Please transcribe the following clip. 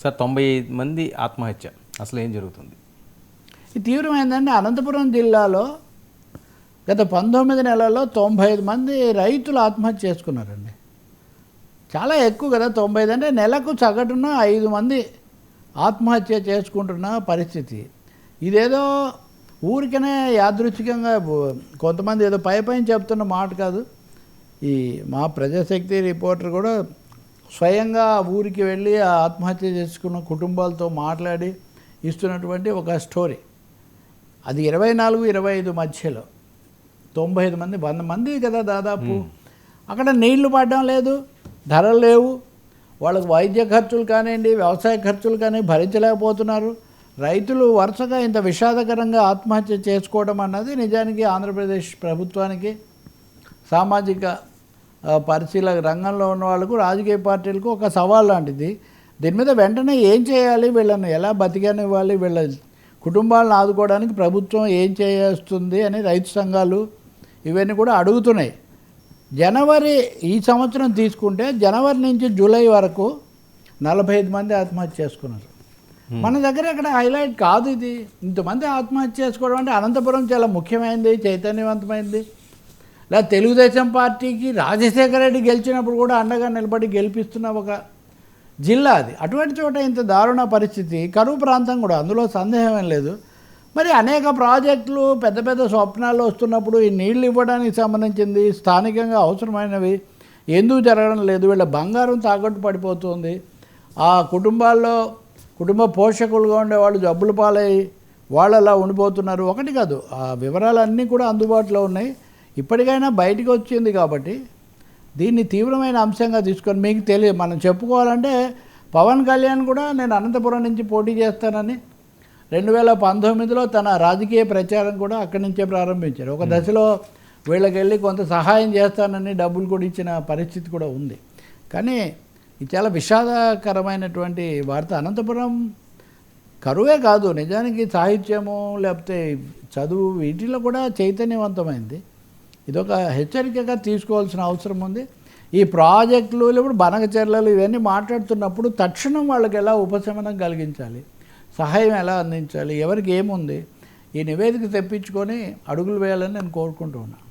Sir 95 మంది ఆత్మహత్య, అసలు ఏం జరుగుతుంది? ఇది తీవ్రమైందండి. అనంతపురం జిల్లాలో గత 19 నెలల్లో 95 మంది రైతులు ఆత్మహత్య చేసుకున్నారండి. చాలా ఎక్కువ కదా 95 అంటే నెలకు సగటున 5 మంది ఆత్మహత్య చేసుకుంటున్న పరిస్థితి. ఇదేదో ఊరికనే యాదృచ్ఛికంగా కొంతమంది ఏదో పైన చెప్తున్న మాట కాదు. ఈ మా ప్రజాశక్తి రిపోర్టర్ కూడా స్వయంగా ఊరికి వెళ్ళి ఆ ఆత్మహత్య చేసుకున్న కుటుంబాలతో మాట్లాడి ఇస్తున్నటువంటి ఒక స్టోరీ. అది 24-25 మధ్యలో 95 మంది, 100 మంది కదా దాదాపు. అక్కడ నీళ్లు పడడం లేదు, ధరలు లేవు, వాళ్ళకు వైద్య ఖర్చులు కానివ్వండి, వ్యవసాయ ఖర్చులు కానీ భరించలేకపోతున్నారు. రైతులు వరుసగా ఇంత విషాదకరంగా ఆత్మహత్య చేసుకోవడం అన్నది నిజానికి ఆంధ్రప్రదేశ్ ప్రభుత్వానికి, సామాజిక పరిశీలన రంగంలో ఉన్న వాళ్ళకు, రాజకీయ పార్టీలకు ఒక సవాల్ లాంటిది. దీని మీద వెంటనే ఏం చేయాలి, వీళ్ళని ఎలా బతికనివ్వాలి, వీళ్ళ కుటుంబాలను ఆదుకోవడానికి ప్రభుత్వం ఏం చేస్తుంది అని రైతు సంఘాలు ఇవన్నీ కూడా అడుగుతున్నాయి. జనవరి ఈ సంవత్సరం తీసుకుంటే జనవరి నుంచి జూలై వరకు 45 మంది ఆత్మహత్య చేసుకున్నారు. మన దగ్గర ఇక్కడ హైలైట్ కాదు ఇది. ఇంతమంది ఆత్మహత్య చేసుకోవడం అంటే అనంతపురం చాలా ముఖ్యమైనది, చైతన్యవంతమైనది. లేదా తెలుగుదేశం పార్టీకి రాజశేఖర రెడ్డి గెలిచినప్పుడు కూడా అండగా నిలబడి గెలిపిస్తున్న ఒక జిల్లా అది. అటువంటి చోట ఇంత దారుణ పరిస్థితి, కరువు ప్రాంతం కూడా, అందులో సందేహం ఏం లేదు. మరి అనేక ప్రాజెక్టులు పెద్ద పెద్ద స్వప్నాలు వస్తున్నప్పుడు ఈ నీళ్లు ఇవ్వడానికి సంబంధించింది స్థానికంగా అవసరమైనవి ఎందుకు జరగడం లేదు? వీళ్ళ బంగారం తాకట్టు పడిపోతుంది. ఆ కుటుంబాల్లో కుటుంబ పోషకులుగా ఉండేవాళ్ళు జబ్బుల పాలై వాళ్ళు అలా ఉండిపోతున్నారు. ఒకటి కాదు, ఆ వివరాలన్నీ కూడా అందుబాటులో ఉన్నాయి. ఇప్పటికైనా బయటికి వచ్చింది కాబట్టి దీన్ని తీవ్రమైన అంశంగా తీసుకొని మీకు తెలియదు. మనం చెప్పుకోవాలంటే పవన్ కళ్యాణ్ కూడా నేను అనంతపురం నుంచి పోటీ చేస్తానని 2019లో తన రాజకీయ ప్రచారం కూడా అక్కడి నుంచే ప్రారంభించారు. ఒక దశలో వీళ్ళకి వెళ్ళి కొంత సహాయం చేస్తానని డబ్బులు కూడా ఇచ్చిన పరిస్థితి కూడా ఉంది. కానీ ఇది చాలా విషాదకరమైనటువంటి వార్త. అనంతపురం కరువే కాదు, నిజానికి సాహిత్యము లేకపోతే చదువు వీటిలో కూడా చైతన్యవంతమైంది. ఇదొక హెచ్చరికగా తీసుకోవాల్సిన అవసరం ఉంది. ఈ ప్రాజెక్టులు లేకపోతే బనకచెర్లలు ఇవన్నీ మాట్లాడుతున్నప్పుడు తక్షణం వాళ్ళకి ఎలా ఉపశమనం కలిగించాలి, సహాయం ఎలా అందించాలి, ఎవరికి ఏముంది, ఈ నివేదిక తెప్పించుకొని అడుగులు వేయాలని నేను కోరుకుంటూ ఉన్నాను.